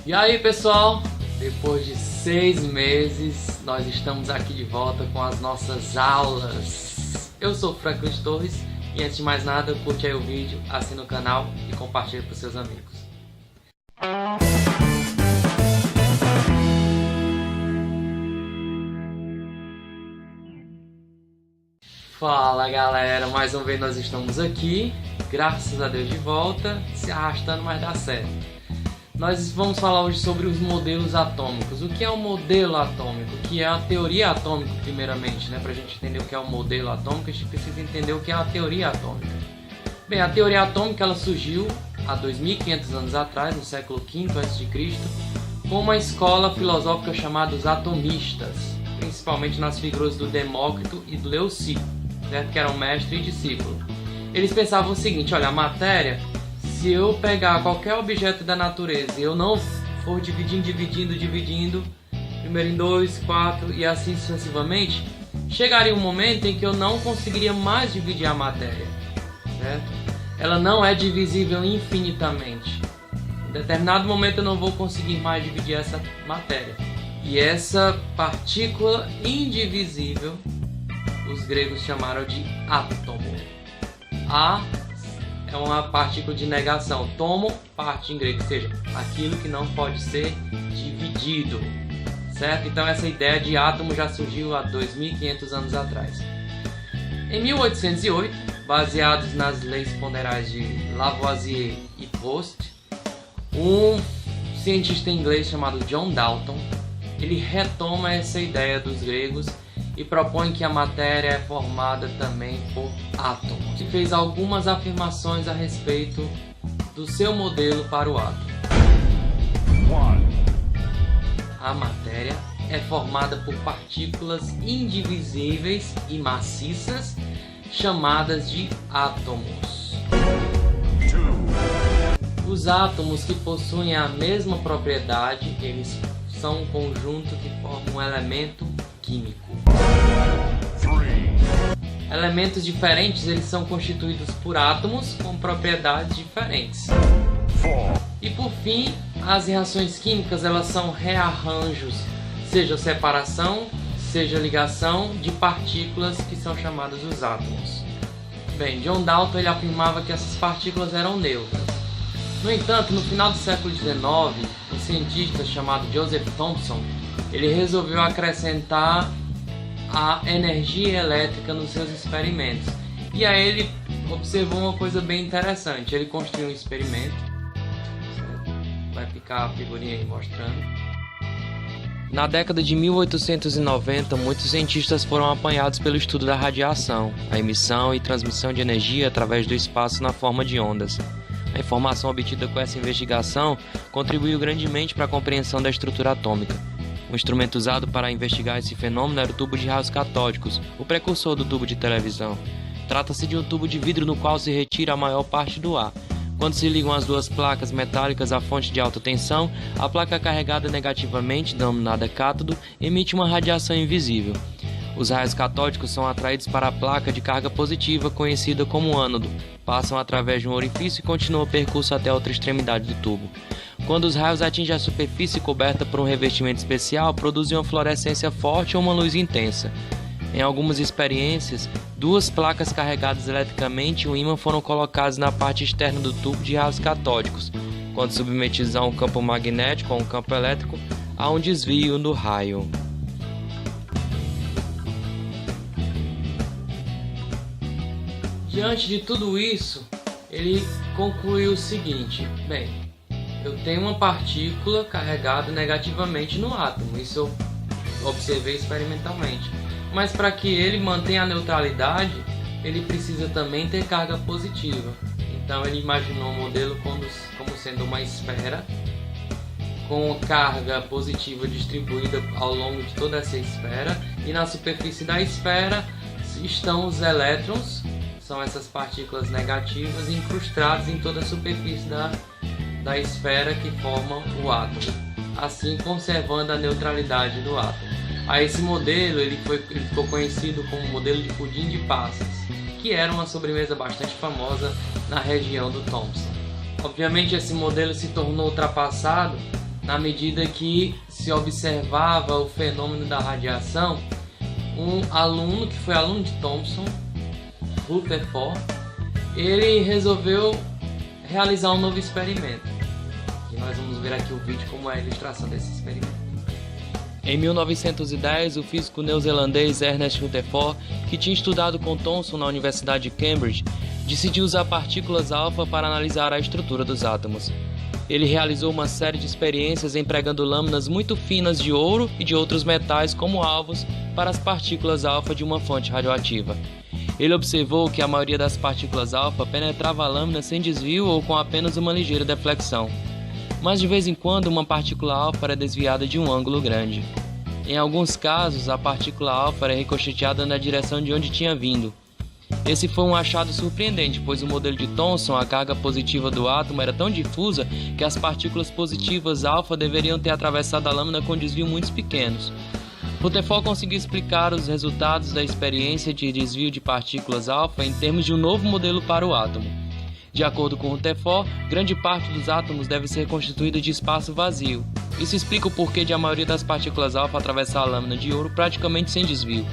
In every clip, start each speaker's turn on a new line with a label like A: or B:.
A: E aí pessoal, depois de 6 meses, nós estamos aqui de volta com as nossas aulas. Eu sou o Franklin Torres e antes de mais nada, curte aí o vídeo, assina o canal e compartilha para os seus amigos. Fala galera, mais uma vez nós estamos aqui, graças a Deus de volta, se arrastando, mas dá certo. Nós vamos falar hoje sobre os modelos atômicos. O que é um modelo atômico? O que é a teoria atômica, primeiramente, né? Para a gente entender o que é um modelo atômico, a gente precisa entender o que é a teoria atômica. Bem, a teoria atômica ela surgiu há 2.500 anos atrás, no século V a.C., com uma escola filosófica chamada os atomistas, principalmente nas figuras do Demócrito e do Leucipo, certo? Que eram mestre e discípulo. Eles pensavam o seguinte: olha, a matéria, se eu pegar qualquer objeto da natureza e eu não for dividindo, primeiro em 2, 4 e assim sucessivamente, chegaria um momento em que eu não conseguiria mais dividir a matéria, certo? Ela não é divisível infinitamente. Em determinado momento eu não vou conseguir mais dividir essa matéria. E essa partícula indivisível, os gregos chamaram de átomo. É uma partícula de negação. Tomo, parte em grego, ou seja, aquilo que não pode ser dividido, certo? Então essa ideia de átomo já surgiu há 2.500 anos atrás. Em 1808, baseados nas leis ponderais de Lavoisier e Prost, um cientista inglês chamado John Dalton, ele retoma essa ideia dos gregos e propõe que a matéria é formada também por átomos. E fez algumas afirmações a respeito do seu modelo para o átomo. A matéria é formada por partículas indivisíveis e maciças, chamadas de átomos. Os átomos que possuem a mesma propriedade, eles são um conjunto que forma um elemento químico. Elementos diferentes, eles são constituídos por átomos com propriedades diferentes. E por fim, as reações químicas, elas são rearranjos, seja separação, seja ligação de partículas que são chamadas os átomos. Bem, John Dalton ele afirmava que essas partículas eram neutras. No entanto, no final do século XIX, um cientista chamado Joseph Thomson, ele resolveu acrescentar a energia elétrica nos seus experimentos. E aí ele observou uma coisa bem interessante. Ele construiu um experimento, certo? Vai ficar a figurinha aí mostrando. Na década de 1890, muitos cientistas foram apanhados pelo estudo da radiação, a emissão e transmissão de energia através do espaço na forma de ondas. A informação obtida com essa investigação contribuiu grandemente para a compreensão da estrutura atômica. O instrumento usado para investigar esse fenômeno era o tubo de raios catódicos, o precursor do tubo de televisão. Trata-se de um tubo de vidro no qual se retira a maior parte do ar. Quando se ligam as duas placas metálicas à fonte de alta tensão, a placa carregada negativamente, denominada cátodo, emite uma radiação invisível. Os raios catódicos são atraídos para a placa de carga positiva, conhecida como ânodo, passam através de um orifício e continuam o percurso até a outra extremidade do tubo. Quando os raios atingem a superfície coberta por um revestimento especial, produzem uma fluorescência forte ou uma luz intensa. Em algumas experiências, duas placas carregadas eletricamente e um ímã foram colocados na parte externa do tubo de raios catódicos. Quando submetidos a um campo magnético ou um campo elétrico, há um desvio do raio. Diante de tudo isso, ele concluiu o seguinte: bem, eu tenho uma partícula carregada negativamente no átomo, isso eu observei experimentalmente. Mas para que ele mantenha a neutralidade, ele precisa também ter carga positiva. Então ele imaginou o modelo como sendo uma esfera, com carga positiva distribuída ao longo de toda essa esfera, e na superfície da esfera estão os elétrons, são essas partículas negativas incrustadas em toda a superfície da esfera que formam o átomo, assim conservando a neutralidade do átomo. A esse modelo ele ficou conhecido como modelo de pudim de passas, que era uma sobremesa bastante famosa na região do Thompson. Obviamente esse modelo se tornou ultrapassado na medida que se observava o fenômeno da radiação, um aluno que foi aluno de Thomson, Rutherford, ele resolveu realizar um novo experimento. E nós vamos ver aqui o vídeo como é a ilustração desse experimento. Em 1910, o físico neozelandês Ernest Rutherford, que tinha estudado com Thomson na Universidade de Cambridge, decidiu usar partículas alfa para analisar a estrutura dos átomos. Ele realizou uma série de experiências empregando lâminas muito finas de ouro e de outros metais como alvos para as partículas alfa de uma fonte radioativa. Ele observou que a maioria das partículas alfa penetrava a lâmina sem desvio ou com apenas uma ligeira deflexão, mas de vez em quando uma partícula alfa era desviada de um ângulo grande. Em alguns casos, a partícula alfa era ricocheteada na direção de onde tinha vindo. Esse foi um achado surpreendente, pois no modelo de Thomson a carga positiva do átomo era tão difusa que as partículas positivas alfa deveriam ter atravessado a lâmina com desvios muito pequenos. Rutherford conseguiu explicar os resultados da experiência de desvio de partículas alfa em termos de um novo modelo para o átomo. De acordo com Rutherford, grande parte dos átomos deve ser constituída de espaço vazio. Isso explica o porquê de a maioria das partículas alfa atravessar a lâmina de ouro praticamente sem desvio.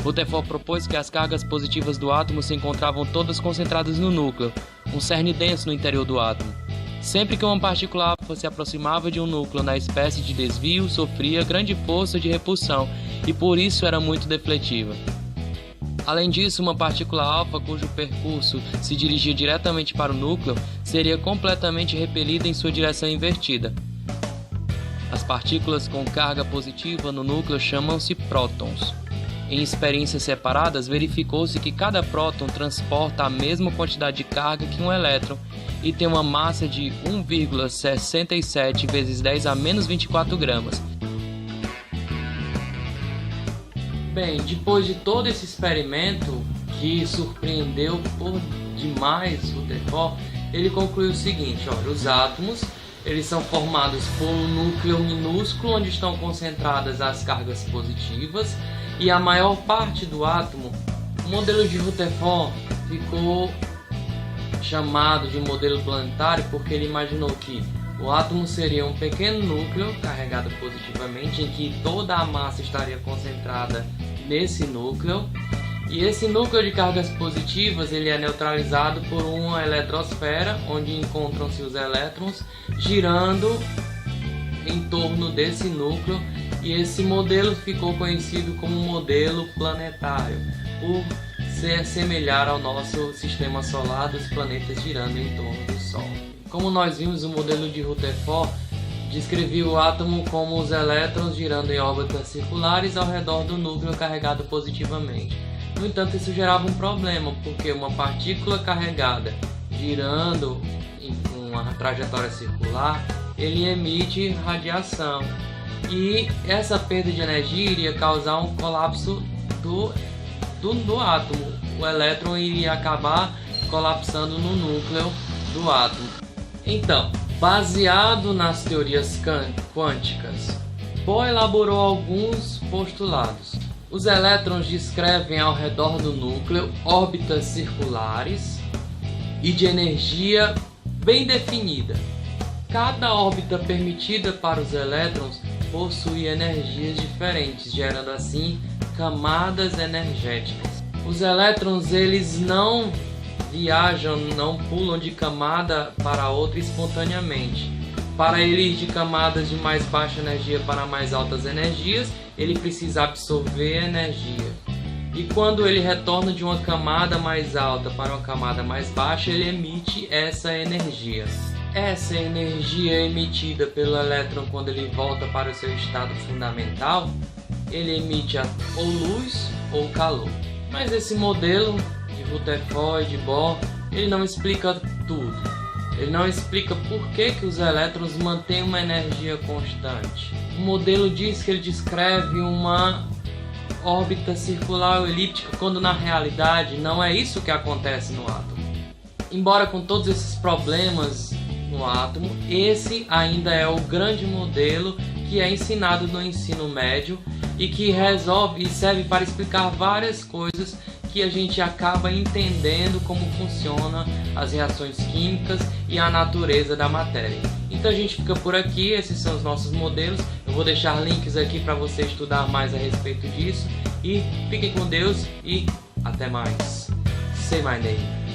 A: Rutherford propôs que as cargas positivas do átomo se encontravam todas concentradas no núcleo, um cerne denso no interior do átomo. Sempre que uma partícula alfa se aproximava de um núcleo na espécie de desvio, sofria grande força de repulsão e por isso era muito defletiva. Além disso, uma partícula alfa cujo percurso se dirigia diretamente para o núcleo seria completamente repelida em sua direção invertida. As partículas com carga positiva no núcleo chamam-se prótons. Em experiências separadas, verificou-se que cada próton transporta a mesma quantidade de carga que um elétron e tem uma massa de 1,67 vezes 10 a menos 24 gramas. Bem, depois de todo esse experimento que surpreendeu por demais o Rutherford, ele concluiu o seguinte: olha, os átomos eles são formados por um núcleo minúsculo onde estão concentradas as cargas positivas e a maior parte do átomo. O modelo de Rutherford ficou chamado de modelo planetário porque ele imaginou que o átomo seria um pequeno núcleo carregado positivamente, em que toda a massa estaria concentrada nesse núcleo, e esse núcleo de cargas positivas ele é neutralizado por uma eletrosfera, onde encontram-se os elétrons girando em torno desse núcleo, e esse modelo ficou conhecido como modelo planetário, por se assemelhar ao nosso sistema solar dos planetas girando em torno do Sol. Como nós vimos, o modelo de Rutherford descrevia o átomo como os elétrons girando em órbitas circulares ao redor do núcleo carregado positivamente. No entanto, isso gerava um problema, porque uma partícula carregada girando em uma trajetória circular, ele emite radiação. E essa perda de energia iria causar um colapso do átomo. O elétron iria acabar colapsando no núcleo do átomo. Então, baseado nas teorias quânticas, Bohr elaborou alguns postulados. Os elétrons descrevem ao redor do núcleo órbitas circulares e de energia bem definida. Cada órbita permitida para os elétrons possui energias diferentes, gerando assim camadas energéticas. Os elétrons eles não viajam, não pulam de camada para outra espontaneamente. Para ele ir de camadas de mais baixa energia para mais altas energias, ele precisa absorver energia. E quando ele retorna de uma camada mais alta para uma camada mais baixa, ele emite essa energia. Essa energia emitida pelo elétron quando ele volta para o seu estado fundamental, ele emite ou luz ou calor. Mas esse modelo de Rutherford e de Bohr, ele não explica tudo. Ele não explica por que os elétrons mantêm uma energia constante. O modelo diz que ele descreve uma órbita circular ou elíptica, quando na realidade não é isso que acontece no átomo. Embora com todos esses problemas no átomo, esse ainda é o grande modelo que é ensinado no ensino médio e que resolve e serve para explicar várias coisas que que a gente acaba entendendo como funcionam as reações químicas e a natureza da matéria. Então a gente fica por aqui, esses são os nossos modelos. Eu vou deixar links aqui para você estudar mais a respeito disso. E fiquem com Deus e até mais. Say my name.